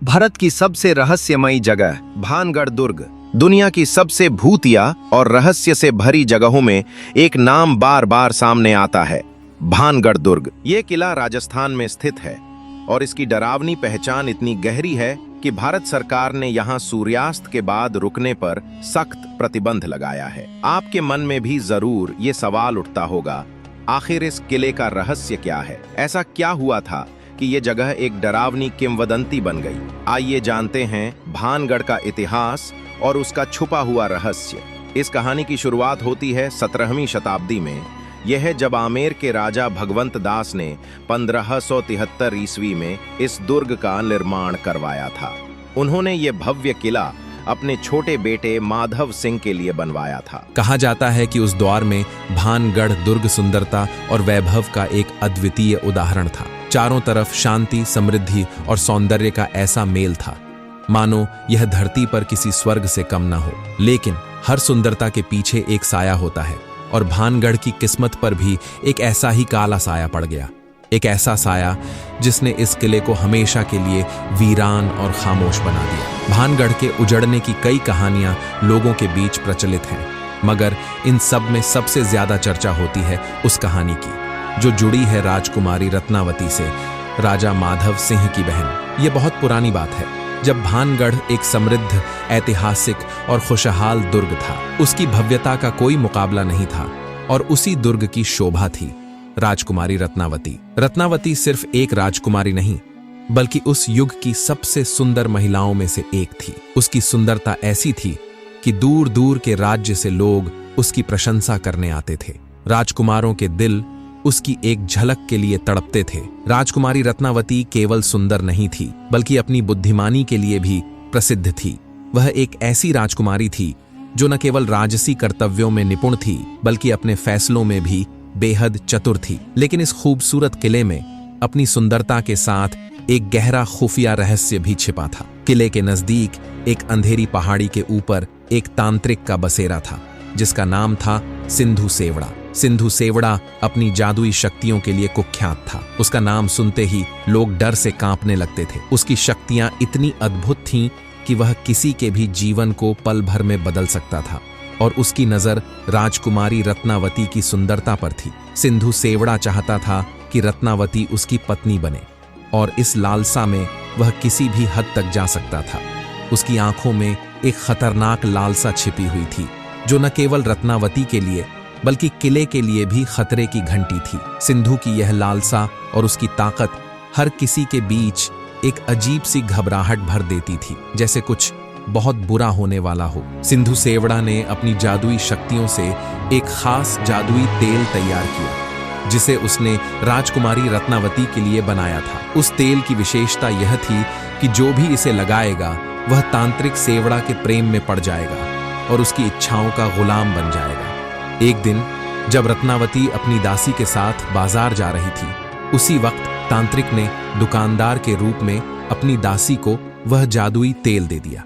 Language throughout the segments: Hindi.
भारत की सबसे रहस्यमयी जगह भानगढ़ दुर्ग दुनिया की सबसे भूतिया और रहस्य से भरी जगहों में एक नाम बार बार सामने आता है, भानगढ़ दुर्ग। ये किला राजस्थान में स्थित है और इसकी डरावनी पहचान इतनी गहरी है कि भारत सरकार ने यहाँ सूर्यास्त के बाद रुकने पर सख्त प्रतिबंध लगाया है। आपके मन में भी जरूर ये सवाल उठता होगा, आखिर इस किले का रहस्य क्या है? ऐसा क्या हुआ था कि ये जगह एक डरावनी किंवदंती बन गई? आइए जानते हैं भानगढ़ का इतिहास और उसका छुपा हुआ रहस्य। इस कहानी की शुरुआत होती है 17वीं शताब्दी में। यह है जब आमेर के राजा भगवंत दास ने 1573 ईस्वी में इस दुर्ग का निर्माण करवाया था। उन्होंने ये भव्य किला अपने छोटे बेटे माधव सिंह के लिए बनवाया था। कहा जाता है कि उस दौर में भानगढ़ दुर्ग सुंदरता और वैभव का एक अद्वितीय उदाहरण था। चारों तरफ शांति, समृद्धि और सौंदर्य का ऐसा मेल था मानो यह धरती पर किसी स्वर्ग से कम न हो। लेकिन हर सुंदरता के पीछे एक साया होता है और भानगढ़ की किस्मत पर भी एक ऐसा ही काला साया पड़ गया। एक ऐसा साया जिसने इस किले को हमेशा के लिए वीरान और खामोश बना दिया। भानगढ़ के उजड़ने की कई कहानियां लोगों के बीच प्रचलित हैं, मगर इन सब में सबसे ज्यादा चर्चा होती है उस कहानी की जो जुड़ी है राजकुमारी रत्नावती से, राजा माधव सिंह की बहन। ये बहुत पुरानी बात है जब भानगढ़ एक समृद्ध, ऐतिहासिक और खुशहाल दुर्ग था। उसकी भव्यता का कोई मुकाबला नहीं था और उसी दुर्ग की शोभा थी राजकुमारी रत्नावती। रत्नावती सिर्फ एक राजकुमारी नहीं, बल्कि उस युग की सबसे सुंदर महिलाओं में से एक थी। उसकी सुंदरता ऐसी थी कि दूर दूर के राज्य से लोग उसकी प्रशंसा करने आते थे। राजकुमारों के दिल उसकी एक झलक के लिए तड़पते थे। राजकुमारी रत्नावती केवल सुंदर नहीं थी, बल्कि अपनी बुद्धिमानी के लिए भी प्रसिद्ध थी। वह एक ऐसी राजकुमारी थी जो न केवल राजसी कर्तव्यों में निपुण थी, बल्कि अपने फैसलों में भी बेहद चतुर थी। लेकिन इस खूबसूरत किले में अपनी सुंदरता के साथ एक गहरा खुफिया रहस्य भी छिपा था। किले के नजदीक एक अंधेरी पहाड़ी के ऊपर एक तांत्रिक का बसेरा था जिसका नाम था सिंधु सेवड़ा। सिंधु सेवड़ा अपनी जादुई शक्तियों के लिए कुख्यात था। उसका नाम सुनते ही लोग डर से कांपने लगते थे। उसकी शक्तियां इतनी अद्भुत थीं कि वह किसी के भी जीवन को पल भर में बदल सकता था और उसकी नजर राजकुमारी रत्नावती की सुंदरता पर थी। सिंधु सेवड़ा चाहता था कि रत्नावती उसकी पत्नी बने और इस लालसा में वह किसी भी हद तक जा सकता था। उसकी आंखों में एक खतरनाक लालसा छिपी हुई थी जो न केवल रत्नावती के लिए बल्कि किले के लिए भी खतरे की घंटी थी। सिंधु की यह लालसा और उसकी ताकत हर किसी के बीच एक अजीब सी घबराहट भर देती थी, जैसे कुछ बहुत बुरा होने वाला हो। सिंधु सेवड़ा ने अपनी जादुई शक्तियों से एक खास जादुई तेल तैयार किया जिसे उसने राजकुमारी रत्नावती के लिए बनाया था। उस तेल की विशेषता यह थी कि जो भी इसे लगाएगा वह तांत्रिक सेवड़ा के प्रेम में पड़ जाएगा और उसकी इच्छाओं का गुलाम बन जाएगा। एक दिन जब रत्नावती अपनी दासी के साथ बाजार जा रही थी, उसी वक्त तांत्रिक ने दुकानदार के रूप में अपनी दासी को वह जादुई तेल दे दिया।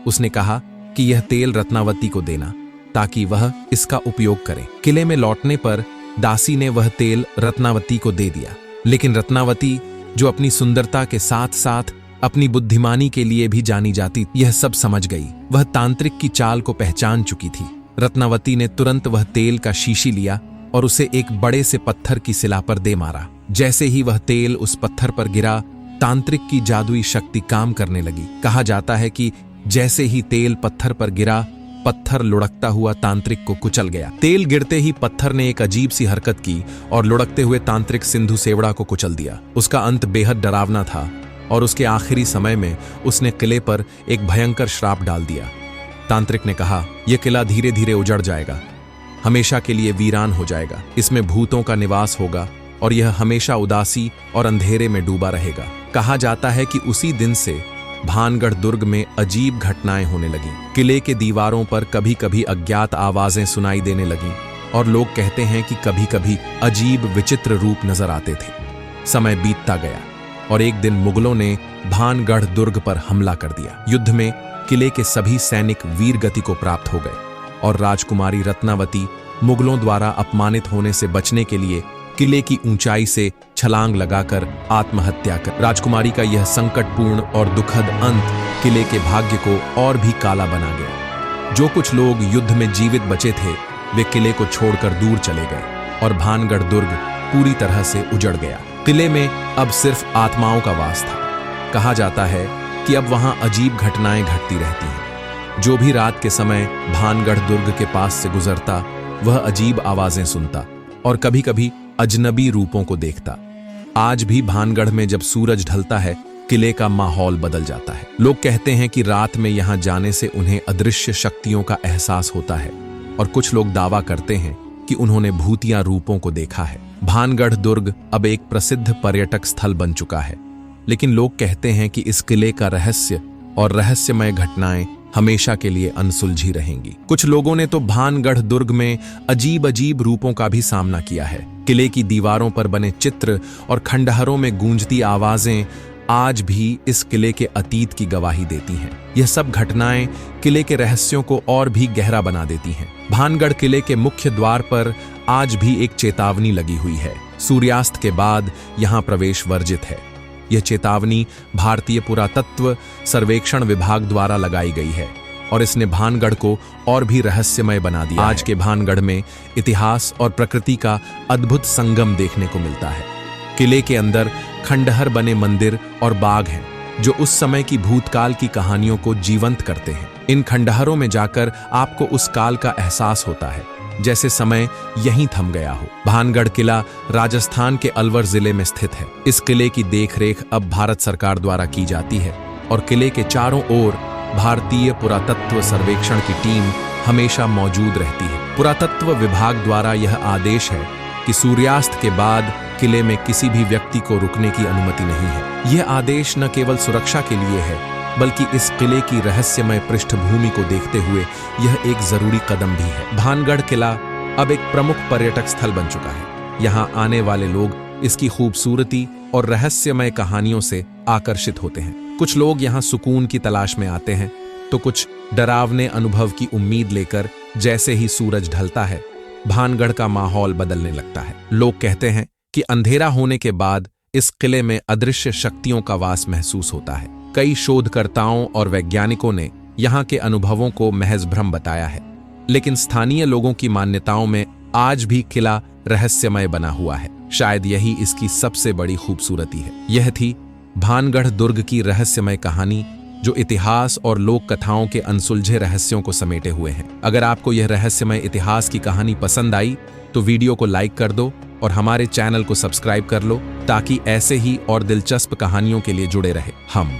उसने कहा कि यह तेल रत्नावती को देना ताकि वह इसका उपयोग करे। किले में लौटने पर दासी ने वह तेल रत्नावती को दे दिया, लेकिन रत्नावती जो अपनी सुंदरता के साथ साथ अपनी बुद्धिमानी के लिए भी जानी जाती, यह सब समझ गई। वह तांत्रिक की चाल को पहचान चुकी थी। रत्नावती ने तुरंत वह तेल का शीशी लिया और उसे एक बड़े से पत्थर की शिला पर दे मारा। जैसे ही वह तेल उस पत्थर पर गिरा, तांत्रिक की जादुई शक्ति काम करने लगी। कहा जाता है कि जैसे ही तेल पत्थर पर गिरा, पत्थर लुढ़कता हुआ तांत्रिक को कुचल गया। तेल गिरते ही पत्थर ने एक अजीब सी हरकत की और लुढ़कते हुए तांत्रिक सिंधु सेवड़ा को कुचल दिया। उसका अंत बेहद डरावना था और उसके आखिरी समय में उसने किले पर एक भयंकर श्राप डाल दिया। तांत्रिक ने कहा, यह किला धीरे धीरे उजड़ जाएगा, हमेशा के लिए वीरान हो जाएगा। इसमें भूतों का निवास होगा और यह हमेशा उदासी और अंधेरे में डूबा रहेगा। कहा जाता है कि उसी दिन से भानगढ़ दुर्ग में अजीब घटनाएं होने लगी। किले के दीवारों पर कभी कभी अज्ञात आवाजें सुनाई देने लगीं और लोग कहते हैं कि कभी कभी अजीब विचित्र रूप नजर आते थे। समय बीतता गया और एक दिन मुगलों ने भानगढ़ दुर्ग पर हमला कर दिया। युद्ध में किले के सभी सैनिक वीर गति को प्राप्त हो गए और राजकुमारी रत्नावती मुगलों द्वारा अपमानित होने से बचने के लिए किले की ऊंचाई से छलांग लगाकर आत्महत्या कर। राजकुमारी का यह संकटपूर्ण और दुखद अंत किले के भाग्य को और भी काला बना गया। जो कुछ लोग युद्ध में जीवित बचे थे वे किले को छोड़कर दूर चले गए और भानगढ़ दुर्ग पूरी तरह से उजड़ गया। किले में अब सिर्फ आत्माओं का वास था। कहा जाता है कि अब वहां अजीब घटनाएं घटती रहती हैं। जो भी रात के समय भानगढ़ दुर्ग के पास से गुजरता वह अजीब आवाजें सुनता और कभी-कभी अजनबी रूपों को देखता। आज भी भानगढ़ में जब सूरज ढलता है किले का माहौल बदल जाता है। लोग कहते हैं कि रात में यहां जाने से उन्हें अदृश्य शक्तियों का एहसास होता है और कुछ लोग दावा करते हैं कि उन्होंने भूतिया रूपों को देखा है। भानगढ़ दुर्ग अब एक प्रसिद्ध पर्यटक स्थल बन चुका है, लेकिन लोग कहते हैं कि इस किले का रहस्य और रहस्यमय घटनाएं हमेशा के लिए अनसुलझी रहेंगी। कुछ लोगों ने तो भानगढ़ दुर्ग में अजीब अजीब रूपों का भी सामना किया है। किले की दीवारों पर बने चित्र और खंडहरों में गूंजती आवाजें आज भी इस किले के अतीत की गवाही देती हैं। यह सब घटनाएं किले के रहस्यों को और भी गहरा बना देती हैं। भानगढ़ किले के मुख्य द्वार पर आज भी एक चेतावनी लगी हुई है। सूर्यास्त के बाद यहां प्रवेश वर्जित है। यह चेतावनी भारतीय पुरातत्व सर्वेक्षण विभाग द्वारा लगाई गई है और इसने भानगढ़ को और भी रहस्यमय बना दिया। आज के भानगढ़ में इतिहास और प्रकृति का अद्भुत संगम देखने को मिलता है। किले के अंदर खंडहर बने मंदिर और बाग हैं जो उस समय की भूतकाल की कहानियों को जीवंत करते हैं। इन खंडहरों में जाकर आपको उस काल का एहसास होता है जैसे समय यहीं थम गया हो। भानगढ़ किला राजस्थान के अलवर जिले में स्थित है। इस किले की देखरेख अब भारत सरकार द्वारा की जाती है और किले के चारों ओर भारतीय पुरातत्व सर्वेक्षण की टीम हमेशा मौजूद रहती है। पुरातत्व विभाग द्वारा यह आदेश है कि सूर्यास्त के बाद किले में किसी भी व्यक्ति को रुकने की अनुमति नहीं है। यह आदेश न केवल सुरक्षा के लिए है बल्कि इस किले की रहस्यमय पृष्ठभूमि को देखते हुए यह एक जरूरी कदम भी है। भानगढ़ किला अब एक प्रमुख पर्यटक स्थल बन चुका है। यहाँ आने वाले लोग इसकी खूबसूरती और रहस्यमय कहानियों से आकर्षित होते हैं। कुछ लोग यहाँ सुकून की तलाश में आते हैं तो कुछ डरावने अनुभव की उम्मीद लेकर। जैसे ही सूरज ढलता है भानगढ़ का माहौल बदलने लगता है। लोग कहते हैं कि अंधेरा होने के बाद इस किले में अदृश्य शक्तियों का वास महसूस होता है। कई शोधकर्ताओं और वैज्ञानिकों ने यहाँ के अनुभवों को महज भ्रम बताया है, लेकिन स्थानीय लोगों की मान्यताओं में आज भी किला रहस्यमय बना हुआ है। शायद यही इसकी सबसे बड़ी खूबसूरती है। यह थी भानगढ़ दुर्ग की रहस्यमय कहानी जो इतिहास और लोक कथाओं के अनसुलझे रहस्यों को समेटे हुए हैं। अगर आपको यह रहस्यमय इतिहास की कहानी पसंद आई तो वीडियो को लाइक कर दो और हमारे चैनल को सब्सक्राइब कर लो ताकि ऐसे ही और दिलचस्प कहानियों के लिए जुड़े रहे हम।